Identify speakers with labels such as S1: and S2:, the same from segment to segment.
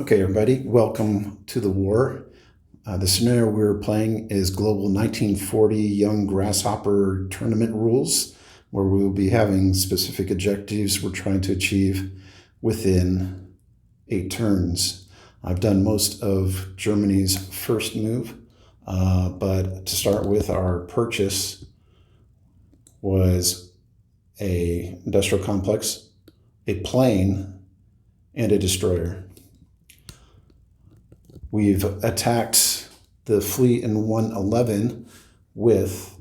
S1: Okay, everybody, welcome to the war. The scenario we're playing is Global 1940 Young Grasshopper Tournament Rules, where we will be having specific objectives we're trying to achieve within 8 turns. I've done most of Germany's first move, but to start with, our purchase was a industrial complex, a plane, and a destroyer. We've attacked the fleet in 111 with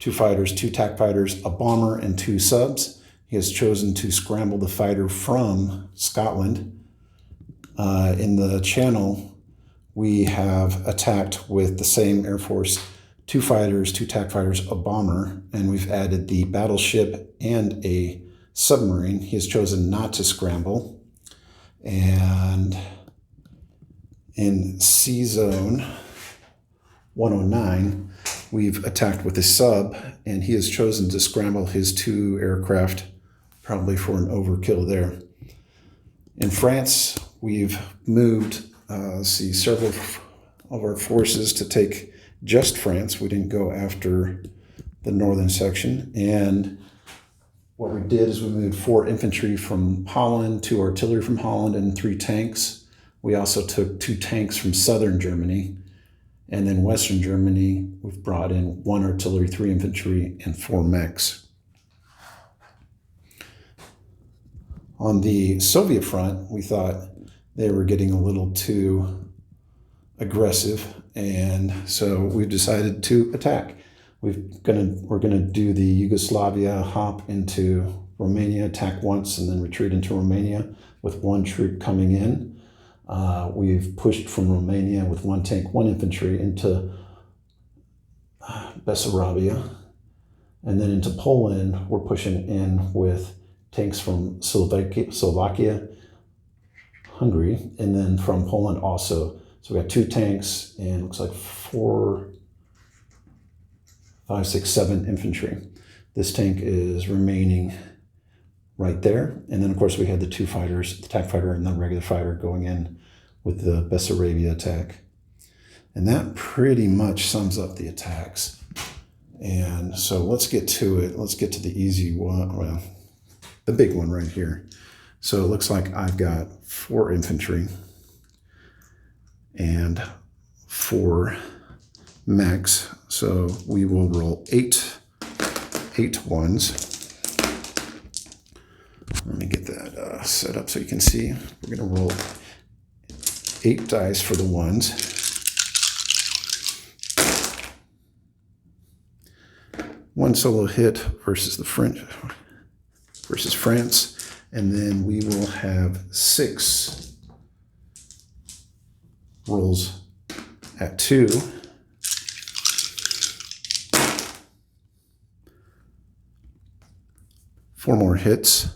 S1: 2 fighters, 2 attack fighters, a bomber, and 2 subs. He has chosen to scramble the fighter from Scotland. In the channel, we have attacked with the same Air Force, 2 fighters, 2 attack fighters, a bomber, and we've added the battleship and a submarine. He has chosen not to scramble. And in C Zone 109, we've attacked with a sub, and he has chosen to scramble his 2 aircraft, probably for an overkill there. In France, we've moved several of our forces to take just France. We didn't go after the northern section. And what we did is we moved 4 infantry from Holland, 2 artillery from Holland, and 3 tanks. We also took 2 tanks from southern Germany. And then western Germany, we've brought in 1 artillery, 3 infantry, and 4 mechs. On the Soviet front, we thought they were getting a little too aggressive, and so we've decided to attack. We're gonna do the Yugoslavia hop into Romania, attack once, and then retreat into Romania with 1 troop coming in. We've pushed from Romania with 1 tank, 1 infantry into Bessarabia, and then into Poland. We're pushing in with tanks from Slovakia, Hungary, and then from Poland also. So we got 2 tanks and looks like 4, 5, 6, 7 infantry. This tank is remaining right there. And then of course we had the 2 fighters, the attack fighter and the regular fighter, going in with the Bessarabia attack. And that pretty much sums up the attacks. And so let's get to it. Let's get to the easy one, well, the big one right here. So it looks like I've got 4 infantry and 4 mechs. So we will roll 8 ones. Let me get that set up so you can see. We're going to roll 8 dice for the ones. One solo hit versus France, and then we will have 6 rolls at 2. Four more hits,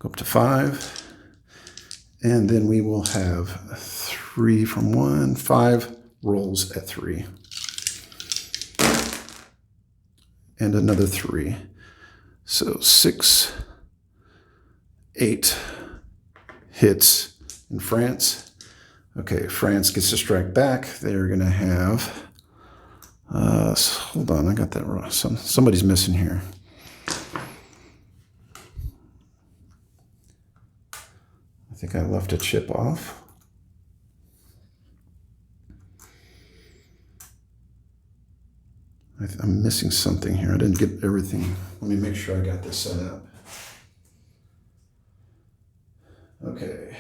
S1: go up to 5. And then we will have 3 from 1, 5 rolls at 3. And another 3. So 6, 8 hits in France. Okay, France gets to strike back. They're going to have, hold on, I got that wrong. Somebody's missing here. I think I left a chip off. I'm missing something here. I didn't get everything. Let me make sure I got this set up. Okay.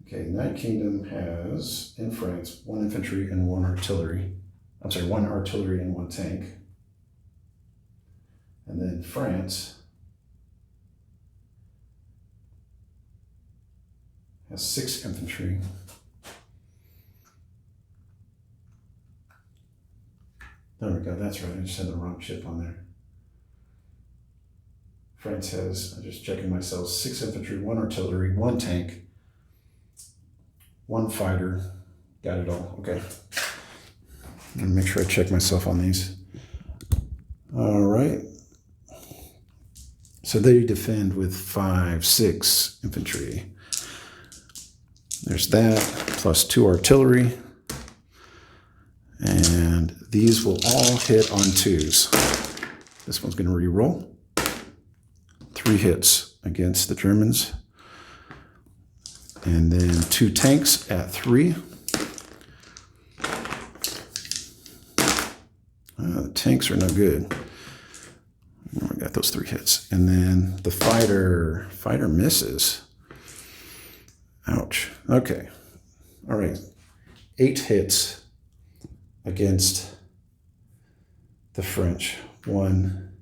S1: Okay, United Kingdom has, in France, 1 infantry and 1 artillery. I'm sorry, 1 artillery and 1 tank. And then France has 6 infantry. There we go, that's right, I just had the wrong chip on there. France has, I'm just checking myself, 6 infantry, 1 artillery, 1 tank, 1 fighter. Got it all, okay. I'm gonna make sure I check myself on these. All right. So they defend with 5, 6 infantry. There's that, plus 2 artillery. And these will all hit on 2s. This one's going to re-roll. 3 hits against the Germans. And then 2 tanks at 3. The tanks are no good. Oh, I got those 3 hits. And then the fighter misses. Ouch. Okay. All right. 8 hits against the French. 1,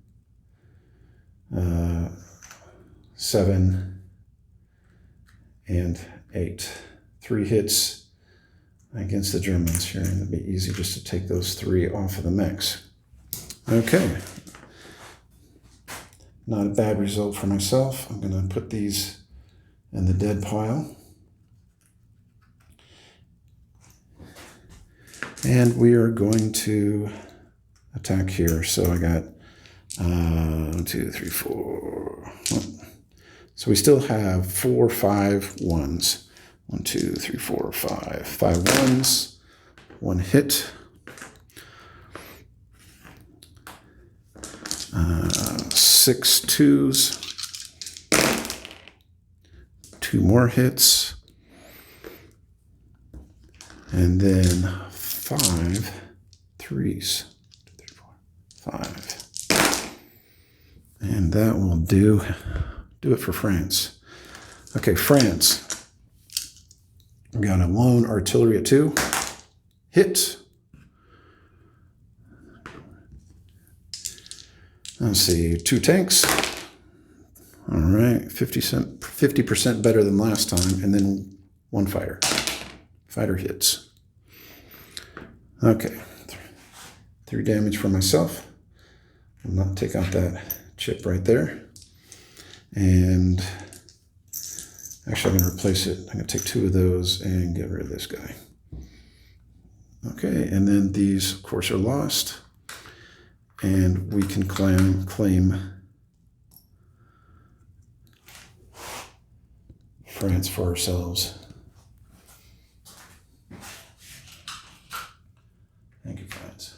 S1: 7, and 8. 3 hits against the Germans here. And it'd be easy just to take those 3 off of the mechs. Okay. Not a bad result for myself. I'm going to put these in the dead pile. And we are going to attack here. So I got 1, 2, 3, 4. So we still have 4, 5 ones. 1, 2, 3, 4, 5. 5 ones. 1 hit. 6 twos. 2 more hits. And then 5 threes. 2, 3, 4, 5. And that will do it for France. Okay, France. We got a lone artillery at 2. Hit. Let's see, 2 tanks. All right, 50% better than last time, and then 1 fighter. Fighter hits. Okay, 3 damage for myself. I'll not take out that chip right there. And actually, I'm going to replace it. I'm going to take 2 of those and get rid of this guy. Okay, and then these, of course, are lost. And we can claim France for ourselves. Thank you, France.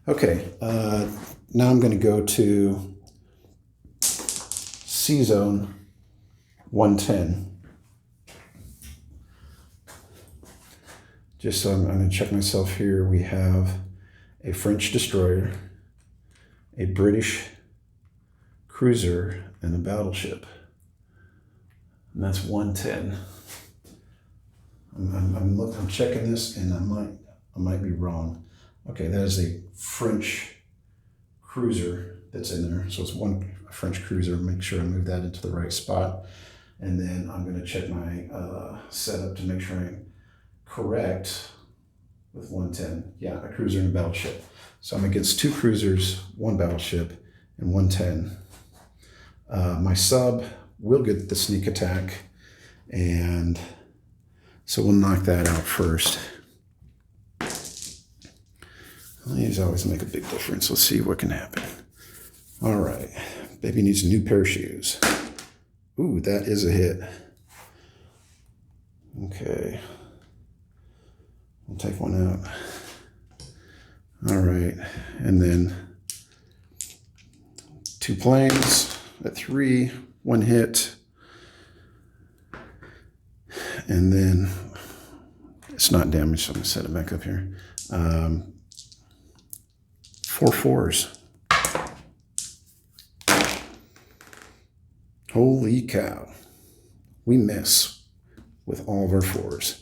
S1: Okay, now I'm going to go to C zone 110. Just so I'm going to check myself here. We have a French destroyer, a British cruiser, and a battleship. And that's 110. I'm checking this, and I might be wrong. Okay, that is a French cruiser that's in there. So it's 1 French cruiser. Make sure I move that into the right spot. And then I'm going to check my setup to make sure I'm correct with 110. Yeah, a cruiser and a battleship. So I'm against 2 cruisers, 1 battleship, and 110. My sub will get the sneak attack, and so we'll knock that out first. These always make a big difference. Let's see what can happen. All right, baby needs a new pair of shoes. Ooh, that is a hit. Okay. We'll take 1 out. All right, and then 2 planes at 3, 1 hit. And then it's not damaged, so I'm gonna set it back up here. 4 fours. Holy cow. We miss with all of our 4s.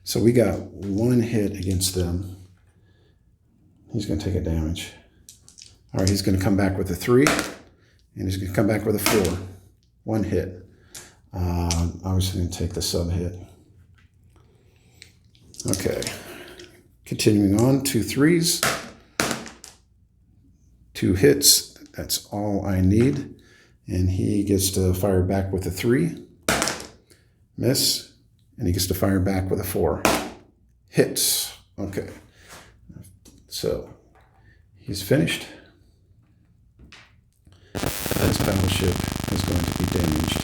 S1: So we got 1 hit against them. He's going to take a damage. All right, he's going to come back with a 3, and he's going to come back with a 4. 1 hit. Obviously going to take the sub hit. Okay. Continuing on, 2 3s. 2 hits. That's all I need. And he gets to fire back with a 3. Miss. And he gets to fire back with a 4. Hits. Okay. So he's finished. this battleship is going to be damaged.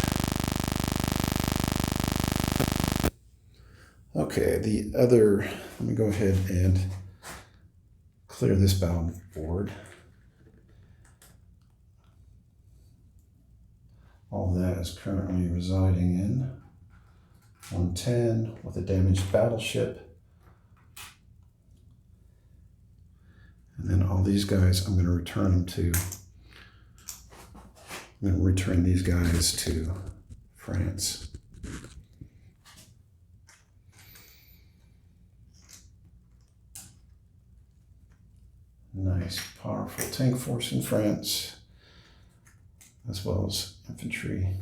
S1: Okay, let me go ahead and clear this battle board. All that is currently residing in 110 with a damaged battleship. And then all these guys, I'm going to return these guys to France. Nice, powerful tank force in France, as well as infantry.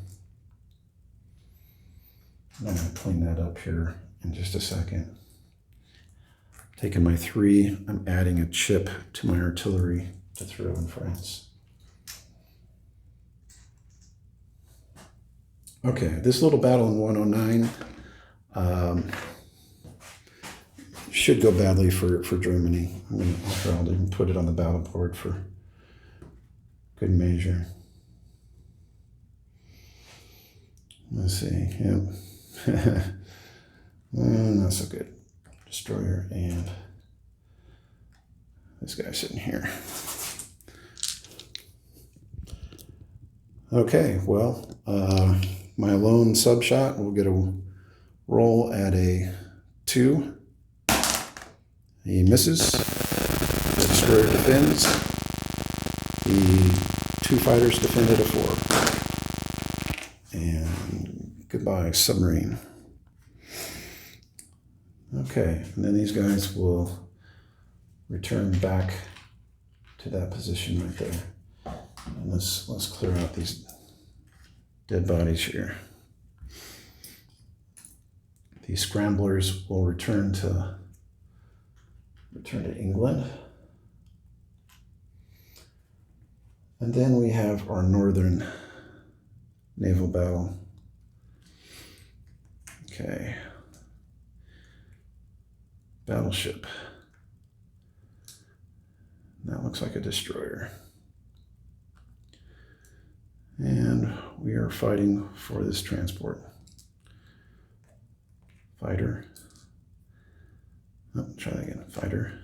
S1: And I'm going to clean that up here in just a second. Taking my 3, I'm adding a chip to my artillery to throw in France. Okay, this little battle in 109 should go badly for Germany. I'll even put it on the battle board for good measure. Let's see, yep. Not so good. Destroyer and this guy sitting here. Okay, well, my lone sub shot will get a roll at a 2. He misses. The destroyer defends. The 2 fighters defend at a 4. And goodbye, submarine. Okay, and then these guys will return back to that position right there. And let's clear out these dead bodies here. These scramblers will return to England. And then we have our northern naval battle. Okay. Battleship. That looks like a destroyer. And we are fighting for this transport. Fighter. Oh, try that again. Fighter.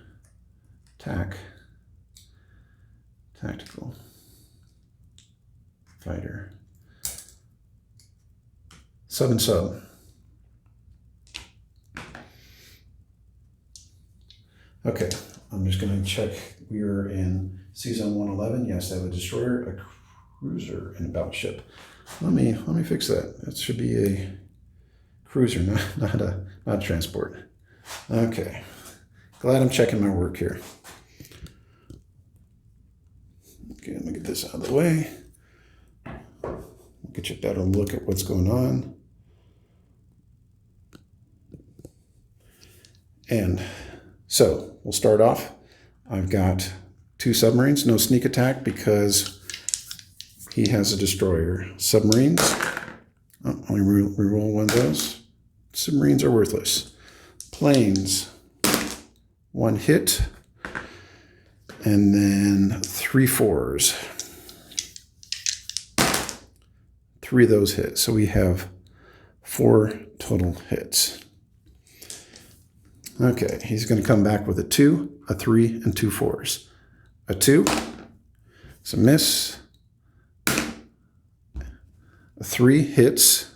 S1: Tac. Tactical. Fighter. Sub and sub. Okay, I'm just going to check. We are in Season 111. Yes, they have a destroyer, a cruiser, and a battleship. Let me fix that. That should be a cruiser, not a transport. Okay, glad I'm checking my work here. Okay, let me get this out of the way. Get you a better look at what's going on. And so we'll start off. I've got 2 submarines, no sneak attack because he has a destroyer. Submarines, only reroll one of those. Submarines are worthless. Planes, 1 hit, and then 3 4s. 3 of those hit. So we have 4 total hits. Okay, he's going to come back with a 2, a 3, and 2 4s. A 2, it's a miss. A 3 hits.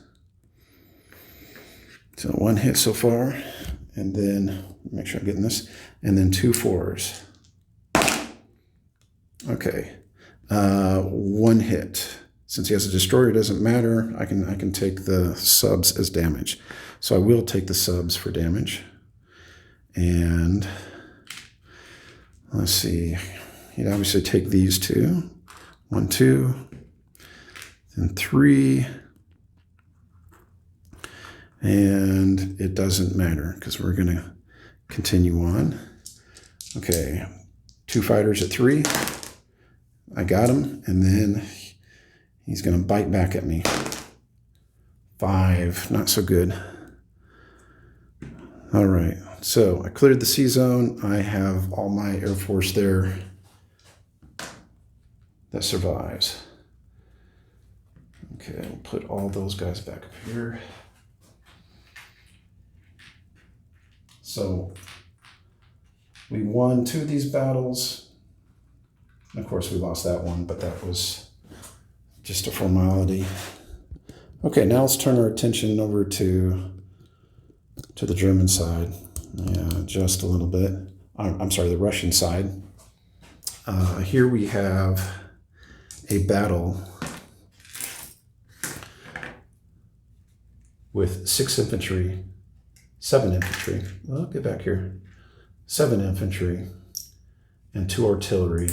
S1: So 1 hit so far. And then, make sure I'm getting this. And then 2 4s. Okay, 1 hit. Since he has a destroyer, it doesn't matter. I can take the subs as damage. So I will take the subs for damage. And let's see, he'd obviously take these 2. 1, 2, then 3. And it doesn't matter because we're going to continue on. Okay, 2 fighters at 3. I got him, and then he's going to bite back at me. 5, not so good. All right, so I cleared the sea zone. I have all my Air Force there that survives. Okay, we'll put all those guys back up here. So we won 2 of these battles. Of course, we lost that one, but that was just a formality. Okay, now let's turn our attention over to the German side. Yeah, just a little bit. I'm sorry, the Russian side. Here we have a battle with 6 infantry, 7 infantry. Well, get back here. 7 infantry and 2 artillery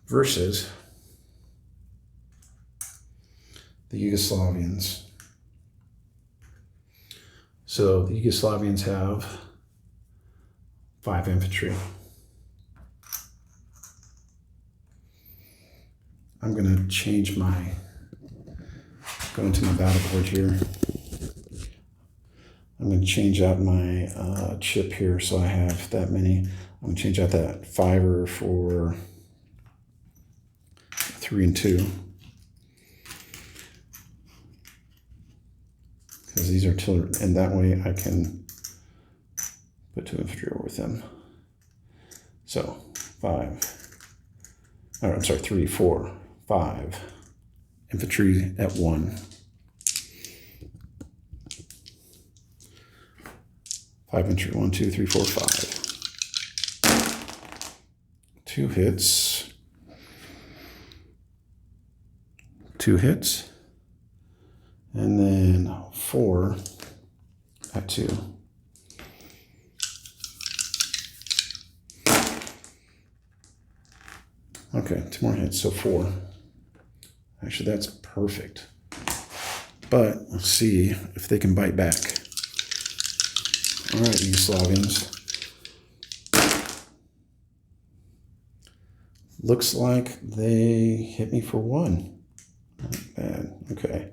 S1: versus the Yugoslavians. So the Yugoslavians have 5 infantry. I'm going to change go into my battle board here. I'm going to change out my chip here so I have that many. I'm going to change out that 5er for 3 and 2. Because these are artillery, and that way I can put 2 infantry over with them. So 3, 4, 5 infantry at 1. 5 infantry, 1, 2, 3, 4, 5. 2 hits. 2 hits. And then 4 at 2. Okay, 2 more hits, so 4. Actually, that's perfect. But let's see if they can bite back. All right, Yugoslavians. Looks like they hit me for 1. Not bad. Okay.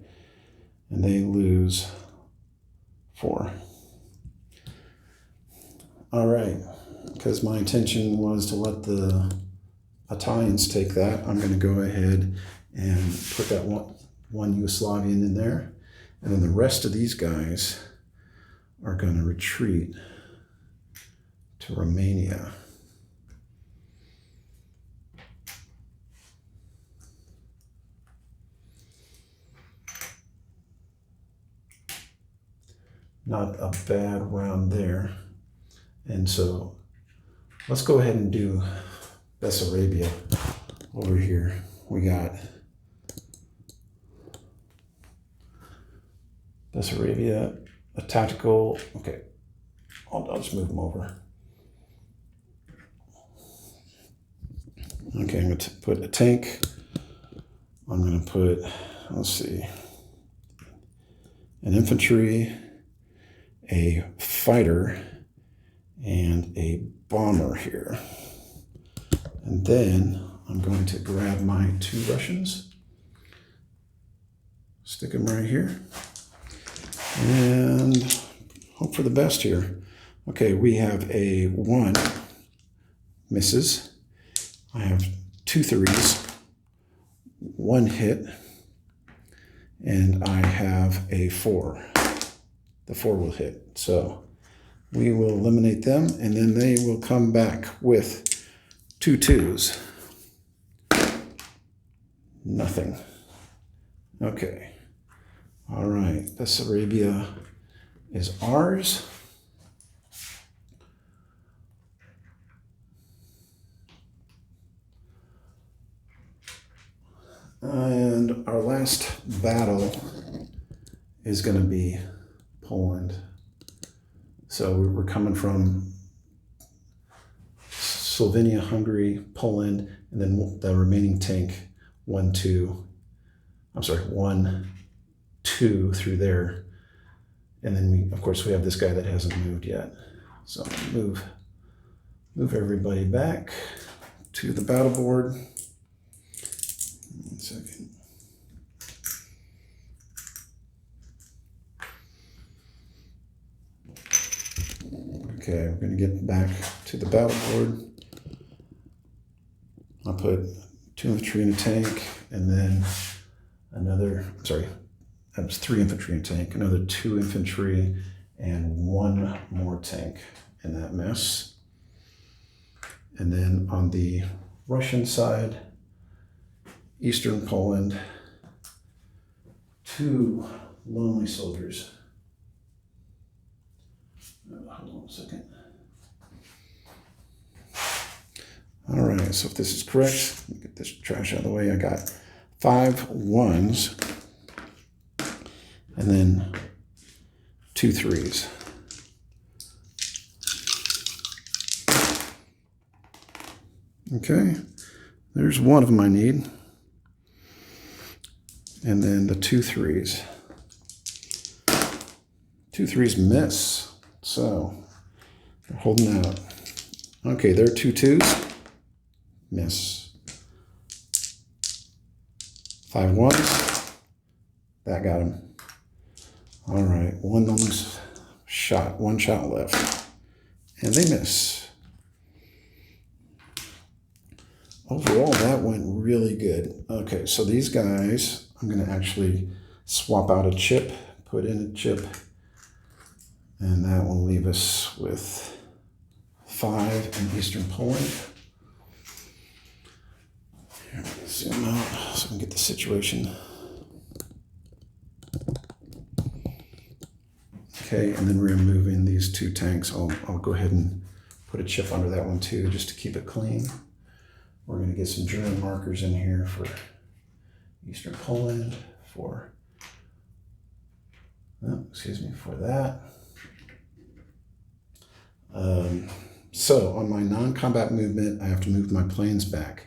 S1: And they lose 4. All right, because my intention was to let the Italians take that, I'm going to go ahead and put that one Yugoslavian in there. And then the rest of these guys are going to retreat to Romania. Not a bad round there. And so let's go ahead and do Bessarabia over here. We got Bessarabia, a tactical, okay, I'll just move them over. Okay, I'm going to put a tank. I'm going to put, let's see, an infantry, a fighter, and a bomber here. And then I'm going to grab my 2 Russians, stick them right here, and hope for the best here. Okay, we have a 1, misses. I have 2 3s, 1 hit, and I have a 4. The 4 will hit. So we will eliminate them, and then they will come back with 2 2s. Nothing. Okay. All right. Bessarabia is ours. And our last battle is going to be Poland. So we're coming from Slovenia, Hungary, Poland, and then the remaining tank, 1 2 through there. And then of course we have this guy that hasn't moved yet. So move everybody back to the battle board. 1 second. Okay, we're going to get back to the battle board. I'll put 2 infantry in a tank, and then another, sorry, that was 3 infantry in a tank, another 2 infantry, and 1 more tank in that mess. And then on the Russian side, Eastern Poland, 2 lonely soldiers. Hold on a second. All right, so if this is correct, let me get this trash out of the way. I got 5 1s and then 2 3s. Okay, there's one of them I need. And then the 2 3s. 2 3s miss, so they're holding out. Okay, there are 2 2s. Miss. 5 1s. That got him. All right, one shot left. And they miss. Overall, that went really good. Okay, so these guys, I'm going to actually swap out a chip, put in a chip, and that will leave us with 5 in Eastern Poland. Here, zoom out so we can get the situation. Okay, and then we're moving these 2 tanks. I'll go ahead and put a chip under that one too, just to keep it clean. We're going to get some German markers in here for Eastern Poland, for that. So on my non-combat movement, I have to move my planes back.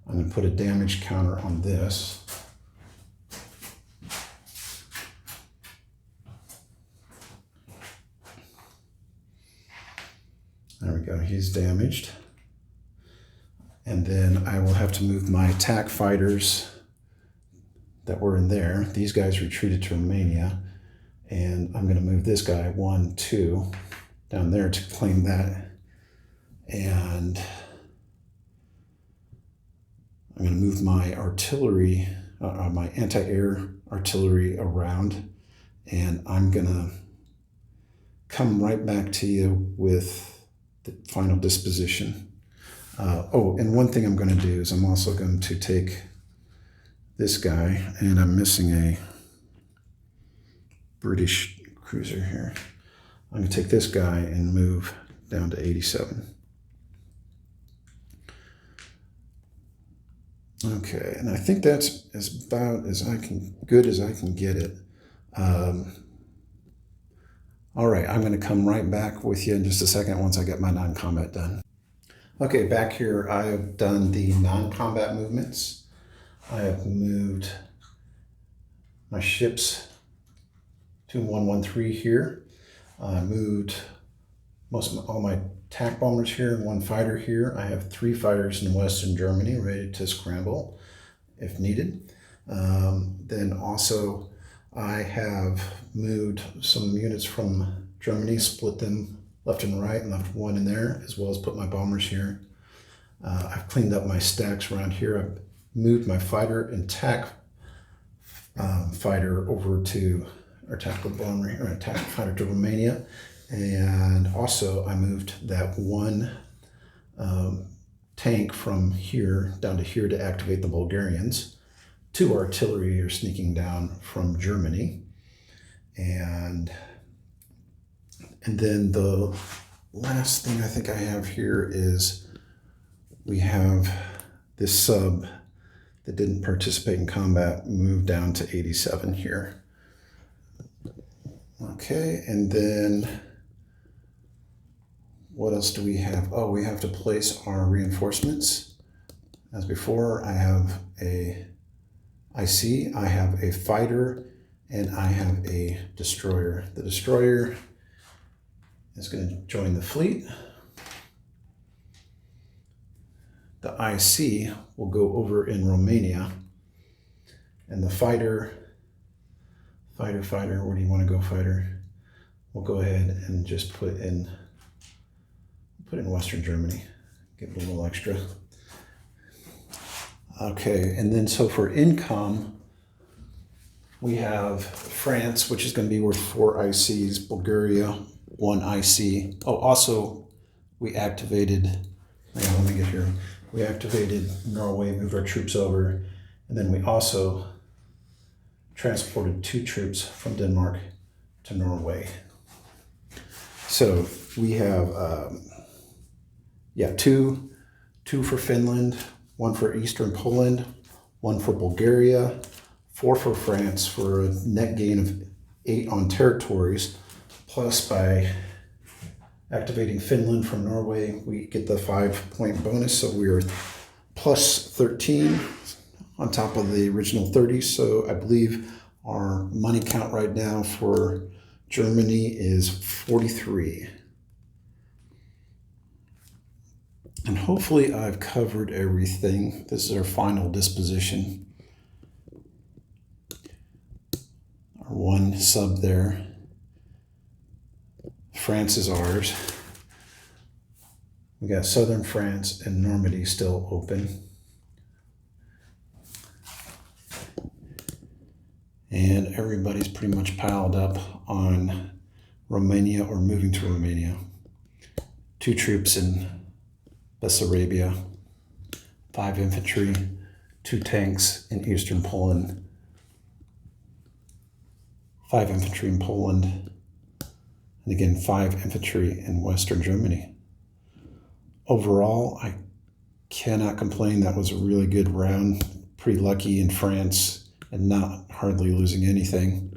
S1: I'm going to put a damage counter on this. There we go, he's damaged. And then I will have to move my attack fighters that were in there. These guys retreated to Romania. And I'm going to move this guy, 1, 2, down there to claim that. And I'm going to move my artillery, my anti-air artillery around. And I'm going to come right back to you with the final disposition. And one thing I'm going to do is I'm also going to take this guy, and I'm missing a British cruiser here. I'm going to take this guy and move down to 87. Okay, and I think that's about as good as I can get it. All right, I'm going to come right back with you in just a second once I get my non-combat done. Okay, back here I have done the non-combat movements. I have moved my ships to 113 here. I moved all my attack bombers here and 1 fighter here. I have 3 fighters in Western Germany ready to scramble if needed. Then also I have moved some units from Germany, split them left and right, and left 1 in there, as well as put my bombers here. I've cleaned up my stacks around here. I've moved my fighter and attack fighter over to, or tactical bomber, or attack fighter to Romania. And also I moved that 1 tank from here down to here to activate the Bulgarians. 2 artillery are sneaking down from Germany. And then the last thing I think I have here is we have this sub that didn't participate in combat moved down to 87 here. Okay, and then what else do we have? Oh, we have to place our reinforcements. As before, I have a IC, I have a fighter, and I have a destroyer. The destroyer is going to join the fleet. The IC will go over in Romania. And the fighter, where do you want to go, fighter? We'll go ahead and just put in Western Germany. Give it a little extra. Okay, and then so for income, we have France, which is going to be worth 4 ICs, Bulgaria, 1 IC. Oh, also, we activated, hang on, let me get here. We activated Norway, moved our troops over, and then we also transported 2 troops from Denmark to Norway. So we have, two for Finland, 1 for Eastern Poland, 1 for Bulgaria, 4 for France for a net gain of 8 on territories. Plus, by activating Finland from Norway, we get the 5-point bonus. So we're plus 13 on top of the original 30. So I believe our money count right now for Germany is 43. And hopefully I've covered everything. This is our final disposition. Our 1 sub there. France is ours. We got southern France and Normandy still open. And everybody's pretty much piled up on Romania or moving to Romania. 2 troops in Bessarabia, 5 infantry, 2 tanks in Eastern Poland, 5 infantry in Poland, and again 5 infantry in Western Germany. Overall, I cannot complain. That was a really good round. Pretty lucky in France and not hardly losing anything.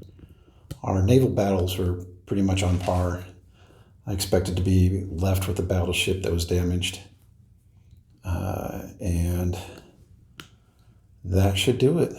S1: Our naval battles were pretty much on par. I expected to be left with a battleship that was damaged. And that should do it.